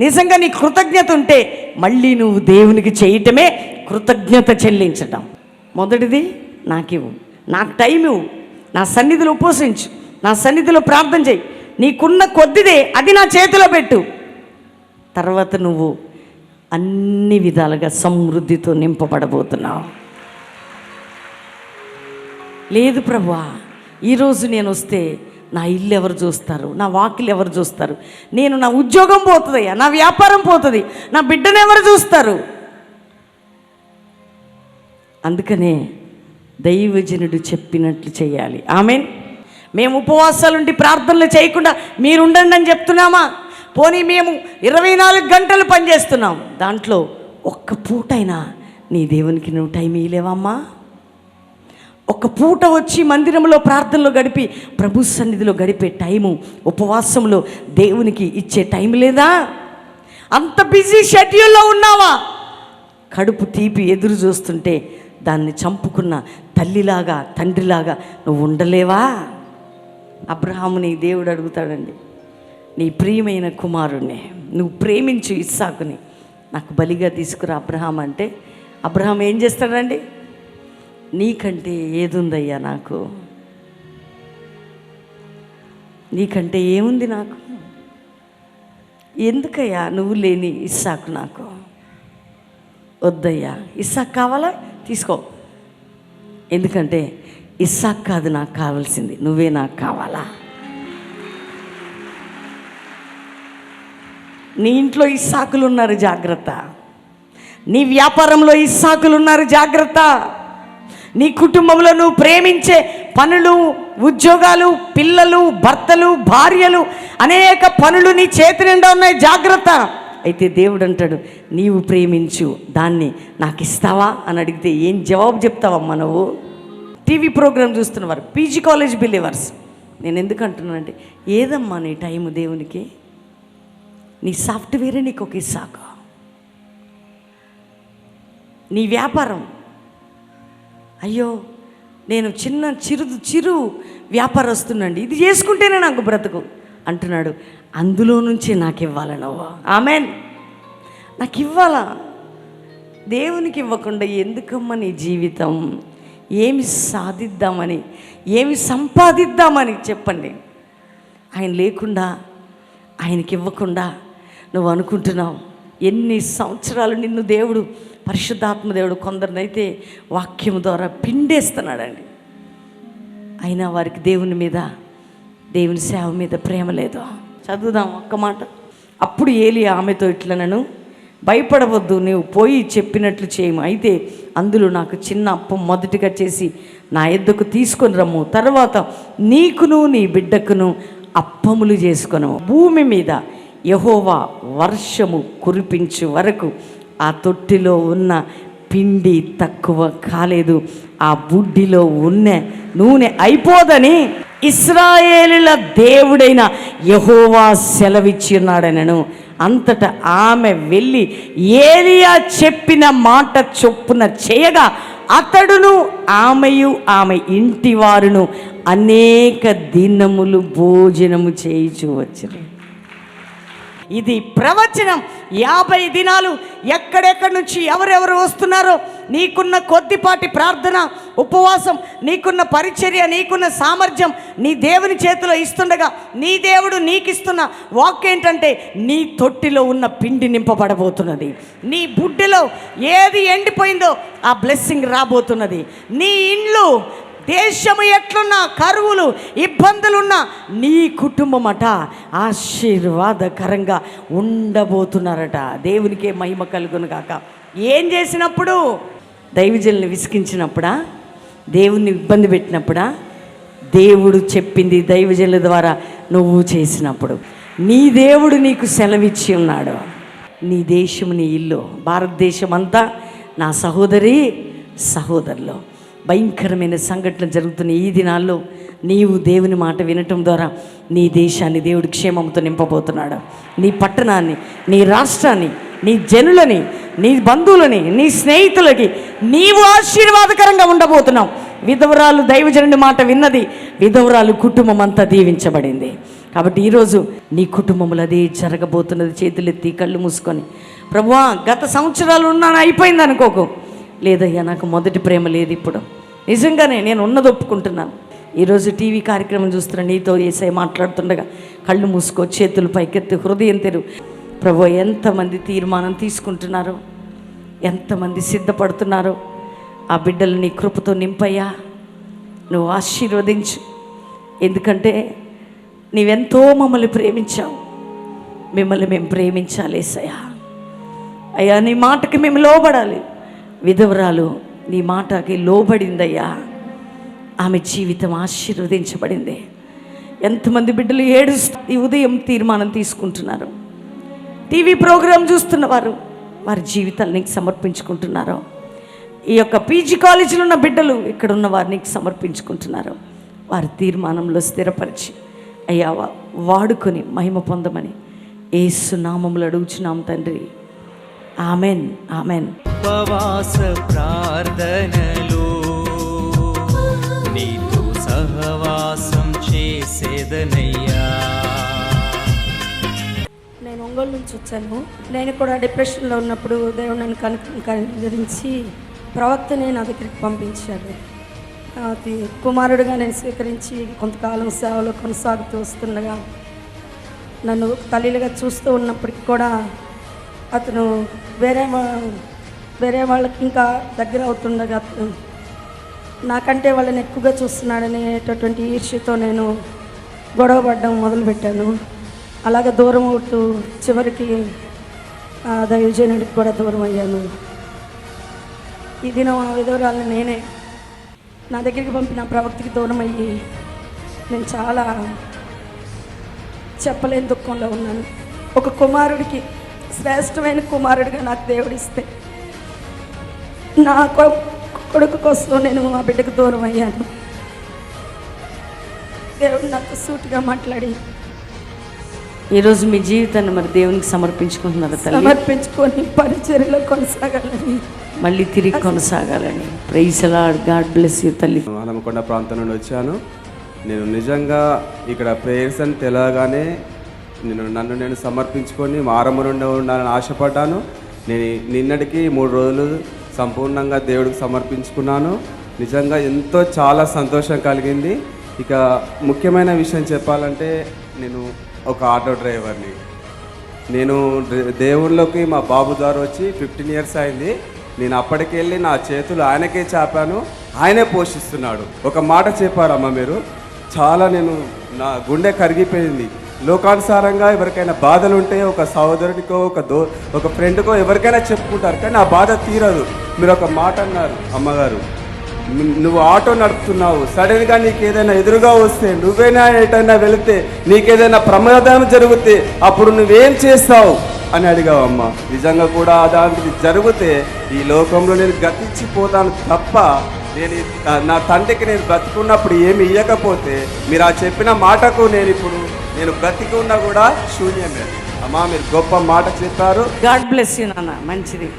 నిజంగా నీ కృతజ్ఞత ఉంటే మళ్ళీ నువ్వు దేవునికి చేయటమే కృతజ్ఞత చెల్లించటం. మొదటిది నాకివ్వు, నాకు టైం ఇవ్వు, నా సన్నిధిలో ఉపవసించు, నా సన్నిధిలో ప్రార్థన చేయి, నీకున్న కొద్దిదే అది నా చేతిలో పెట్టు, తర్వాత నువ్వు అన్ని విధాలుగా సమృద్ధితో నింపబడబోతున్నావు. లేదు ప్రభువా, ఈరోజు నేను వస్తే నా ఇల్లు ఎవరు చూస్తారు, నా వాకిలు ఎవరు చూస్తారు, నా ఉద్యోగం పోతుందయ్యా, నా వ్యాపారం పోతుంది, నా బిడ్డను ఎవరు చూస్తారు? అందుకనే దైవజనుడు చెప్పినట్లు చేయాలి. ఆమేన్. మేము ఉపవాసాలుండి ప్రార్థనలు చేయకుండా మీరు ఉండండి అని చెప్తున్నామా? పోనీ మేము 24 గంటలు పనిచేస్తున్నాం, దాంట్లో ఒక్క పూటైనా నీ దేవునికి నువ్వు టైం ఇవ్వలేవమ్మా? ఒక పూట వచ్చి మందిరంలో ప్రార్థనలో గడిపి ప్రభు సన్నిధిలో గడిపే టైము, ఉపవాసంలో దేవునికి ఇచ్చే టైం లేదా? అంత బిజీ షెడ్యూల్లో ఉన్నావా? కడుపు తీపి ఎదురు చూస్తుంటే దాన్ని చంపుకున్న తల్లిలాగా, తండ్రిలాగా నువ్వు ఉండలేవా? అబ్రహాముని దేవుడు అడుగుతాడండి, నీ ప్రియమైన కుమారుణ్ణి నువ్వు ప్రేమించు ఇస్సాకుని నాకు బలిగా తీసుకురా అబ్రహాం అంటే, అబ్రహాం ఏం చేస్తాడండి? నీకంటే ఏదుందయ్యా నాకు, నీకంటే ఏముంది నాకు, ఎందుకయ్యా నువ్వు లేని ఇస్సాకు నాకు వద్దయ్యా, ఇస్సాకు కావాలా తీసుకో, ఎందుకంటే ఇస్సాకు కాదు నాకు కావాల్సింది, నువ్వే నాకు కావాలా. నీ ఇంట్లో ఇస్సాకులు ఉన్నారు జాగ్రత్త, నీ వ్యాపారంలో ఇస్సాకులు ఉన్నారు జాగ్రత్త, నీ కుటుంబంలో నువ్వు ప్రేమించే పనులు, ఉద్యోగాలు, పిల్లలు, భర్తలు, భార్యలు, అనేక పనులు నీ చేతి నిండా ఉన్నాయి, జాగ్రత్త. అయితే దేవుడు అంటాడు, నీవు ప్రేమించు, దాన్ని నాకు ఇస్తావా అని అడిగితే ఏం జవాబు చెప్తావమ్మా నువ్వు? టీవీ ప్రోగ్రామ్ చూస్తున్నవారు, పీజీ కాలేజ్ బిలీవర్స్, నేను ఎందుకు అంటున్నానంటే, ఏదమ్మా నీ టైము దేవునికి? నీ సాఫ్ట్వేరే నీకు ఒక ఇస్సాకు, నీ వ్యాపారం, అయ్యో నేను చిరు వ్యాపారస్తునండి, ఇది చేసుకుంటేనే నాకు బ్రతుకు అంటున్నాడు. అందులో నుంచి నాకు ఇవ్వాలా నువ్వు? ఆమెన్. నాకు ఇవ్వాలా? దేవునికి ఇవ్వకుండా ఎందుకమ్మా నీ జీవితం? ఏమి సాధిద్దామని, ఏమి సంపాదిద్దామని చెప్పండి. ఆయన లేకుండా, ఆయనకి ఇవ్వకుండా నువ్వు అనుకుంటున్నావు. ఎన్ని సంవత్సరాలు నిన్ను దేవుడు, పరిశుద్ధాత్మ దేవుడు కొందరినైతే వాక్యం ద్వారా పిండేస్తున్నాడండి. అయినా వారికి దేవుని మీద, దేవుని సేవ మీద ప్రేమ లేదు. చదువుదాం ఒక్క మాట. అప్పుడు ఏలి ఆమెతో ఇట్లనను, భయపడవద్దు, నీవు పోయి చెప్పినట్లు చేయము. అయితే అందులో నాకు చిన్న అప్పం మొదటిగా చేసి నా యొద్దకు తీసుకొని రమ్ము. తర్వాత నీకును నీ బిడ్డకును అప్పములు చేసుకొను. భూమి మీద యెహోవా వర్షము కురిపించు వరకు ఆ తొట్టిలో ఉన్న పిండి తక్కువ కాలేదు, ఆ బుడ్డిలో ఉన్న నూనె అయిపోదని ఇశ్రాయేలుల దేవుడైన యెహోవా సెలవిచ్చి ఉన్నాడనను. అంతటా ఆమె వెళ్ళి ఏలియా చెప్పిన మాట చొప్పున చేయగా అతడును ఆమెయు ఆమె ఇంటి వారును అనేక దినములు భోజనము చేయించు వచ్చారు. ఇది ప్రవచనం. 50 దినాలు ఎక్కడెక్కడి నుంచి ఎవరెవరు వస్తున్నారో, నీకున్న కొద్దిపాటి ప్రార్థన, ఉపవాసం, నీకున్న పరిచర్య, నీకున్న సామర్థ్యం నీ దేవుని చేతిలో ఇస్తుండగా నీ దేవుడు నీకు ఇస్తున్న వాక్ ఏంటంటే, నీ తొట్టిలో ఉన్న పిండి నింపబడబోతున్నది. నీ బుడ్డిలో ఏది ఎండిపోయిందో ఆ బ్లెస్సింగ్ రాబోతున్నది. నీ ఇండ్లు, దేశము ఎట్లున్నా, కరువులు, ఇబ్బందులున్నా నీ కుటుంబం అట ఆశీర్వాదకరంగా ఉండబోతున్నారట. దేవునికే మహిమ కలుగును గాక. ఏం చేసినప్పుడు? దైవజనుల్ని విసిగించినప్పుడా? దేవుణ్ణి ఇబ్బంది పెట్టినప్పుడా? దేవుడు చెప్పింది దైవజనుల ద్వారా నువ్వు చేసినప్పుడు. నీ దేవుడు నీకు సెలవిచ్చి ఉన్నాడు. నీ దేశం, నీ ఇల్లు, భారతదేశం అంతా నా సహోదరి సహోదరులు, భయంకరమైన సంఘటనలు జరుగుతున్న ఈ దినాల్లో నీవు దేవుని మాట వినటం ద్వారా నీ దేశాన్ని దేవుడు క్షేమంతో నింపబోతున్నాడు. నీ పట్టణాన్ని, నీ రాష్ట్రాన్ని, నీ జనులని, నీ బంధువులని, నీ స్నేహితులకి నీవు ఆశీర్వాదకరంగా ఉండబోతున్నావు. విధవరాలు దైవజనుడి మాట విన్నది, విధవరాలు కుటుంబం అంతా దీవించబడింది. కాబట్టి ఈరోజు నీ కుటుంబంలో అదే జరగబోతున్నది. చేతులెత్తి కళ్ళు మూసుకొని, ప్రభువా గత సంవత్సరాలు ఉన్నాను అయిపోయింది అనుకోకు. లేదయ్యా నాకు మొదటి ప్రేమ లేదు, ఇప్పుడు నిజంగానే నేను ఉన్నది ఒప్పుకుంటున్నాను. ఈరోజు టీవీ కార్యక్రమం చూస్తున్నా, నీతో యేసయ్య మాట్లాడుతుండగా కళ్ళు మూసుకో, చేతులు పైకెత్తి, హృదయం తెరు. ప్రభు, ఎంతమంది తీర్మానం తీసుకుంటున్నారో, ఎంతమంది సిద్ధపడుతున్నారో, ఆ బిడ్డలు నీ కృపతో నింపయ్యా, నువ్వు ఆశీర్వదించు. ఎందుకంటే నీవెంతో మమ్మల్ని ప్రేమించావు, మిమ్మల్ని మేము ప్రేమించాలి యేసయ్యా. అయ్యా నీ మాటకి మేము లోబడాలి. విధవరాలు నీ మాటకి లోబడిందయ్యా, ఆమె జీవితం ఆశీర్వదించబడింది. ఎంతమంది బిడ్డలు ఏడుస్తూ ఈ ఉదయం తీర్మానం తీసుకుంటున్నారు. టీవీ ప్రోగ్రాం చూస్తున్నవారు వారి జీవితాలు నీకు సమర్పించుకుంటున్నారు. ఈ యొక్క పీజీ కాలేజీలో ఉన్న బిడ్డలు ఇక్కడ ఉన్న వారు నీకు సమర్పించుకుంటున్నారు. వారి తీర్మానంలో స్థిరపరిచి అయ్యా వాడుకొని మహిమ పొందమని యేసు నామములో అడుగుచున్నాం తండ్రి. Amen, amen. ఉపవాస ప్రార్థనలో నీతో సహవాసం చేసేదనయ్యా. నేను ఒంగోలు నుంచి వచ్చాను. నేను కూడా డిప్రెషన్లో ఉన్నప్పుడు దేవుడు నన్ను కనుగరించి ప్రవక్తని నా దగ్గరికి పంపించాడు. అది కుమారుడిగా నేను స్వీకరించి కొంతకాలం సేవలో కొనసాగుతూ వస్తుండగా నన్ను తల్లిగా చూస్తూ ఉన్నప్పటికీ కూడా అతను వేరే వాళ్ళకి ఇంకా దగ్గర అవుతుండగా నాకంటే వాళ్ళని ఎక్కువగా చూస్తున్నాడనేటటువంటి ఈర్ష్యతో నేను గొడవపడడం మొదలుపెట్టాను. అలాగే దూరం అవుతూ చివరికి దైవజనుడికి కూడా దూరం అయ్యాను. ఈ దినం ఆ విధవరాలను నేనే నా దగ్గరికి పంపిన ప్రవక్తకి దూరం అయ్యి నేను చాలా చెప్పలేని దుఃఖంలో ఉన్నాను. ఒక కుమారుడికి శ్రేష్టమైన కుమారుడిగా నాకు దేవుడిస్తే నా కొడుకు కోసం నేను మా బిడ్డకు దూరం అయ్యాను. దేవుడు నాతో సూటిగా మాట్లాడి ఈరోజు మీ జీవితాన్ని మరి దేవునికి సమర్పించుకుంటున్నారు తల్లి. సమర్పించుకొని పరిచర్యలో కొనసాగాలని, మళ్ళీ తిరిగి కొనసాగాలని. Praise the Lord. God bless you తల్లి. హనుమకొండ ప్రాంతం నుండి వచ్చాను. నేను నిజంగా ఇక్కడ ప్రేయర్స్ అని తెలియగానే నన్ను నేను సమర్పించుకొని మారమ్మ నుండి ఉండాలని ఆశపడ్డాను. నేను నిన్నటికి 3 రోజులు సంపూర్ణంగా దేవుడికి సమర్పించుకున్నాను. నిజంగా ఎంతో చాలా సంతోషం కలిగింది. ఇక ముఖ్యమైన విషయం చెప్పాలంటే నేను ఒక ఆటో డ్రైవర్ని. నేను దేవుళ్ళలోకి మా బాబు ద్వారా వచ్చి 15 ఇయర్స్ అయింది. నేను అప్పటికెళ్ళి నా చేతులు ఆయనకే చాపాను, ఆయనే పోషిస్తున్నాడు. ఒక మాట చెప్పారమ్మ మీరు, చాలా నా గుండె కరిగిపోయింది. లోకానుసారంగా ఎవరికైనా బాధలు ఉంటే ఒక సహోదరుడికో ఒక ఫ్రెండ్కో ఎవరికైనా చెప్పుకుంటారు, కానీ ఆ బాధ తీరదు. మీరు ఒక మాట అన్నారు అమ్మగారు, నువ్వు ఆటో నడుపుతున్నావు, సడన్గా నీకు ఏదైనా ఎదురుగా వస్తే, నువ్వేనా ఎటైనా వెళితే, నీకేదైనా ప్రమాదం జరిగితే అప్పుడు నువ్వేం చేస్తావు అని అడిగావు అమ్మ. నిజంగా కూడా అలాంటిది జరిగితే ఈ లోకంలో నేను గతించిపోతాను తప్ప నేను నా తండ్రికి నేను బ్రతికున్నప్పుడు ఏమి ఇవ్వకపోతే మీరు ఆ చెప్పిన మాటకు నేను బ్రతికి ఉన్నా కూడా శూన్యమే. అమ్మా మీరు గొప్ప మాట చెప్పారు. గాడ్ బ్లెస్ యూ నాన్న. మంచిది.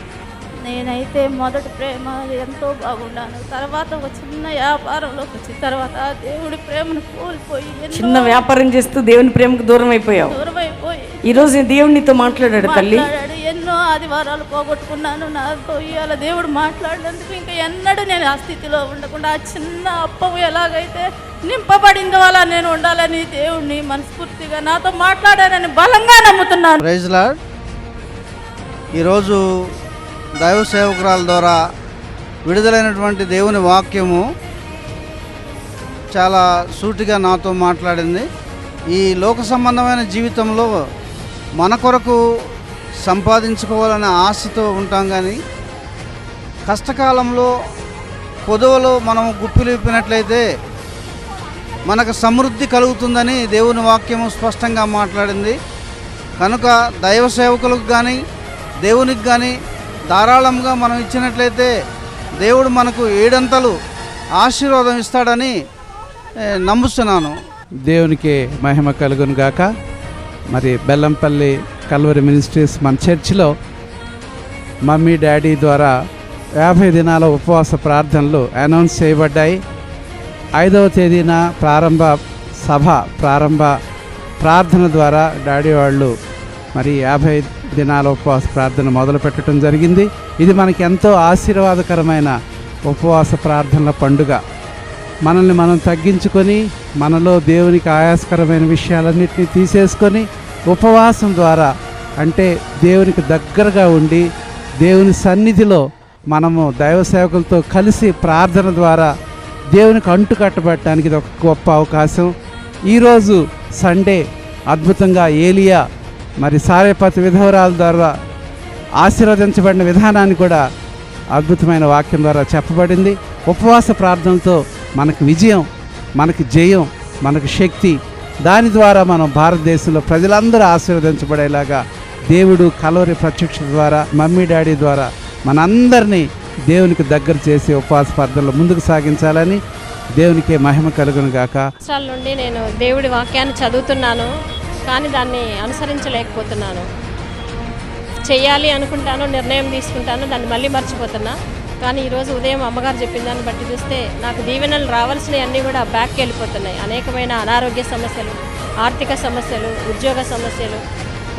నేనైతే మొదటి ప్రేమ ఎంతో బాగున్నాను. తర్వాత ఒక చిన్న వ్యాపారంలోకి వచ్చిన తర్వాత దేవుడి ప్రేమను కోల్పోయి చిన్న వ్యాపారం చేస్తూ దేవుని ప్రేమకు దూరం అయిపోయావు. ఈరోజు దేవునితో మాట్లాడాడు తల్లి. ఎన్నో ఆదివారాలు పోగొట్టుకున్నాను. నాతో ఇవాళ దేవుడు మాట్లాడినందుకు ఇంకా ఎన్నడూ నేను ఆ స్థితిలో ఉండకుండా ఆ చిన్న అప్పము ఎలాగైతే నింపబడిందో అలా నేను ఉండాలని దేవుడిని మనస్ఫూర్తిగా నాతో మాట్లాడానని బలంగా నమ్ముతున్నాను. Praise Lord. ఈరోజు దైవ సేవకురాల ద్వారా విడుదలైనటువంటి దేవుని వాక్యము చాలా సూటిగా నాతో మాట్లాడింది. ఈ లోక సంబంధమైన జీవితంలో మన కొరకు సంపాదించుకోవాలనే ఆశతో ఉంటాం, కానీ కష్టకాలంలో పొదవలో మనం గుప్పిలు విప్పినట్లయితే మనకు సమృద్ధి కలుగుతుందని దేవుని వాక్యము స్పష్టంగా మాట్లాడింది. కనుక దైవ సేవకులకు కానీ దేవునికి కానీ ధారాళంగా మనం ఇచ్చినట్లయితే దేవుడు మనకు 7 అంతలు ఆశీర్వాదం ఇస్తాడని నమ్ముతున్నాను. దేవునికి మహిమ కలుగును గాక. మరి బెల్లంపల్లి కల్వరి మినిస్ట్రీస్ మన చర్చిలో మమ్మీ డాడీ ద్వారా 50 దినాల ఉపవాస ప్రార్థనలు అనౌన్స్ చేయబడ్డాయి. 5వ తేదీన ప్రారంభ ప్రార్థన ద్వారా డాడీ వాళ్ళు మరి 50 దినాల ఉపవాస ప్రార్థన మొదలు పెట్టడం జరిగింది. ఇది మనకి ఎంతో ఆశీర్వాదకరమైన ఉపవాస ప్రార్థనల పండుగ. మనల్ని మనం తగ్గించుకొని మనలో దేవునికి ఆయాస్కరమైన విషయాలన్నింటినీ తీసేసుకొని ఉపవాసం ద్వారా, అంటే దేవునికి దగ్గరగా ఉండి దేవుని సన్నిధిలో మనము దైవ సేవకులతో కలిసి ప్రార్థన ద్వారా దేవునికి అంటు కట్టబడటానికి ఇది ఒక గొప్ప అవకాశం. ఈరోజు సండే అద్భుతంగా ఏలియా మరి సారేపతి విధవరాల ద్వారా ఆశీర్వదించబడిన విధానాన్ని కూడా అద్భుతమైన వాక్యం ద్వారా చెప్పబడింది. ఉపవాస ప్రార్థనతో మనకు విజయం, మనకు జయం, మనకు శక్తి, దాని ద్వారా మనం భారతదేశంలో ప్రజలందరూ ఆశీర్వదించబడేలాగా దేవుడు కల్వరి ప్రత్యక్షత ద్వారా మమ్మీ డాడీ ద్వారా మనందరినీ దేవునికి దగ్గర చేసి ఉపవాస ప్రార్థనలో ముందుకు సాగించాలని దేవునికే మహిమ కలుగును గాక. సంవత్సరాల నుండి నేను దేవుడి వాక్యాన్ని చదువుతున్నాను, కానీ దాన్ని అనుసరించలేకపోతున్నాను. చెయ్యాలి అనుకుంటాను, నిర్ణయం తీసుకుంటాను, దాన్ని మళ్ళీ మర్చిపోతున్నా. కానీ ఈరోజు ఉదయం అమ్మగారు చెప్పిన దాన్ని బట్టి చూస్తే నాకు దీవెనలు రావాల్సినవన్నీ కూడా బ్యాక్కి వెళ్ళిపోతున్నాయి. అనేకమైన అనారోగ్య సమస్యలు, ఆర్థిక సమస్యలు, ఉద్యోగ సమస్యలు,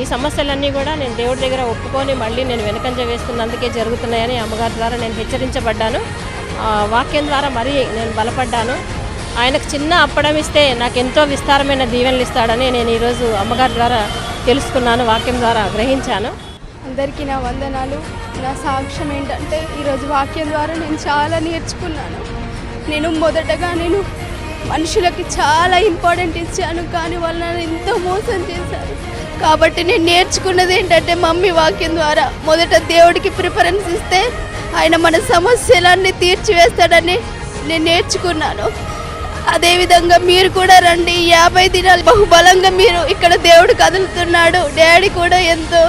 ఈ సమస్యలన్నీ కూడా నేను దేవుడి దగ్గర ఒప్పుకొని మళ్ళీ నేను వెనుకంజ వేస్తున్నందుకే జరుగుతున్నాయని అమ్మగారి ద్వారా నేను హెచ్చరించబడ్డాను. వాక్యం ద్వారా మరీ నేను బలపడ్డాను. ఆయనకు చిన్న అప్పడం ఇస్తే నాకు ఎంతో విస్తారమైన దీవెనలు ఇస్తాడని నేను ఈరోజు అమ్మగారి ద్వారా తెలుసుకున్నాను, వాక్యం ద్వారా గ్రహించాను. అందరికీ నా వందనాలు. నా సాక్ష్యం ఏంటంటే ఈరోజు వాక్యం ద్వారా నేను చాలా నేర్చుకున్నాను. మొదటగా మనుషులకి చాలా ఇంపార్టెంట్ ఇచ్చాను, కానీ వాళ్ళు నన్ను ఎంతో మోసం చేశారు. కాబట్టి నేను నేర్చుకున్నది ఏంటంటే మమ్మీ వాక్యం ద్వారా మొదట దేవుడికి ప్రిఫరెన్స్ ఇస్తే ఆయన మన సమస్యలన్నీ తీర్చివేస్తాడని నేను నేర్చుకున్నాను. అదేవిధంగా మీరు కూడా రండి. 50 దినాలు బహుబలంగా మీరు ఇక్కడ దేవుడు కదులుతున్నాడు. డాడీ కూడా ఎంతో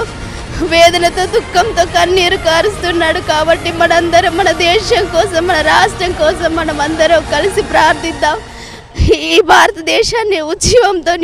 వేదనతో దుఃఖంతో కన్నీరు కారుస్తున్నాడు. కాబట్టి మనందరం మన దేశం కోసం, మన రాష్ట్రం కోసం మనం అందరం కలిసి ప్రార్థిద్దాం. ఈ భారతదేశాన్ని ఉద్యమంతో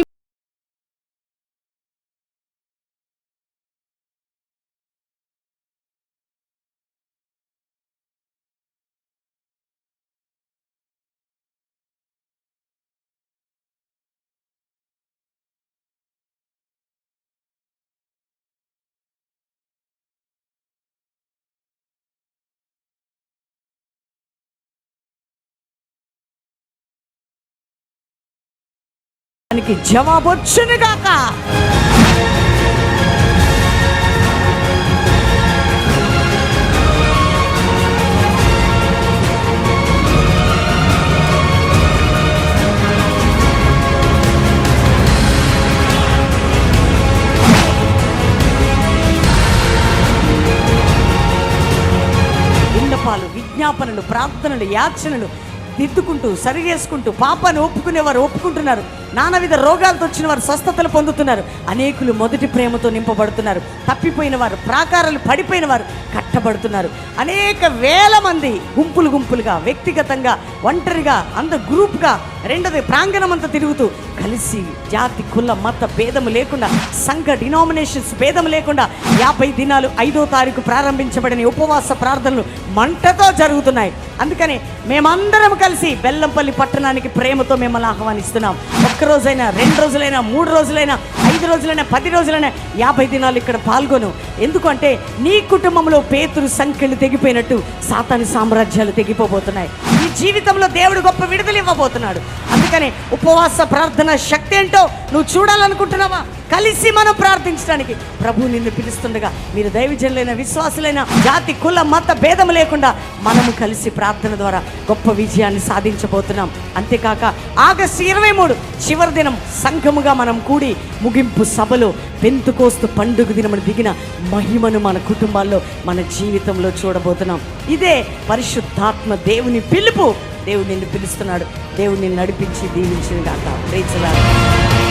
దానికి జవాబు వచ్చును గాక. విన్నపాలు, విజ్ఞాపనలు, ప్రార్థనలు, యాచనలు దిద్దుకుంటూ సరిగేసుకుంటూ పాపాన్ని ఒప్పుకునేవారు ఒప్పుకుంటున్నారు. నానావిధ రోగాలతో వచ్చిన వారు స్వస్థతలు పొందుతున్నారు. అనేకులు మొదటి ప్రేమతో నింపబడుతున్నారు. తప్పిపోయిన వారు, ప్రాకారాలు పడిపోయిన వారు కట్టబడుతున్నారు. అనేక వేల మంది గుంపులు గుంపులుగా, వ్యక్తిగతంగా, ఒంటరిగా, గ్రూప్గా, రెండోది ప్రాంగణం అంతా తిరుగుతూ కలిసి జాతి, కుల, మత భేదము లేకుండా, సంఘ డినామినేషన్స్ భేదం లేకుండా 50 దినాలు 5వ తారీఖు ప్రారంభించబడిన ఉపవాస ప్రార్థనలు మంటతో జరుగుతున్నాయి. అందుకని మేమందరం కలిసి బెల్లంపల్లి పట్టణానికి ప్రేమతో మిమ్మల్ని ఆహ్వానిస్తున్నాం. ఒక్కరోజైనా, 2 రోజులైనా, 3 రోజులైనా, 5 రోజులైనా, 10 రోజులైనా 50 దినాలు ఇక్కడ పాల్గొను. ఎందుకంటే నీ కుటుంబంలో పేతురు సంఖ్యలు తెగిపోయినట్టు సాతాను సామ్రాజ్యాలు తెగిపోబోతున్నాయి. ఈ జీవితంలో దేవుడు గొప్ప విడుదల ఇవ్వబోతున్నాడు. అందుకని ఉపవాస ప్రార్థన శక్తి ఏంటో నువ్వు చూడాలనుకుంటున్నావా? కలిసి మనం ప్రార్థించడానికి ప్రభు నిన్ను పిలుస్తుండగా, మీరు దైవజనులైన, విశ్వాసులైన, జాతి, కుల, మత భేదం లేకుండా మనము కలిసి ప్రార్థన ద్వారా గొప్ప విజయాన్ని సాధించబోతున్నాం. అంతేకాక ఆగస్టు 23 చివరి దినం సంఘముగా మనం కూడి ముగింపు సభలో పెంతుకోస్తు పండుగ దినమును దిగిన మహిమను మన కుటుంబాల్లో, మన జీవితంలో చూడబోతున్నాం. ఇదే పరిశుద్ధాత్మ దేవుని పిలుపు. దేవుడు నిన్ను పిలుస్తున్నాడు. దేవుడు నిన్ను నడిపించి దీవించిన గాక. Praise the lord.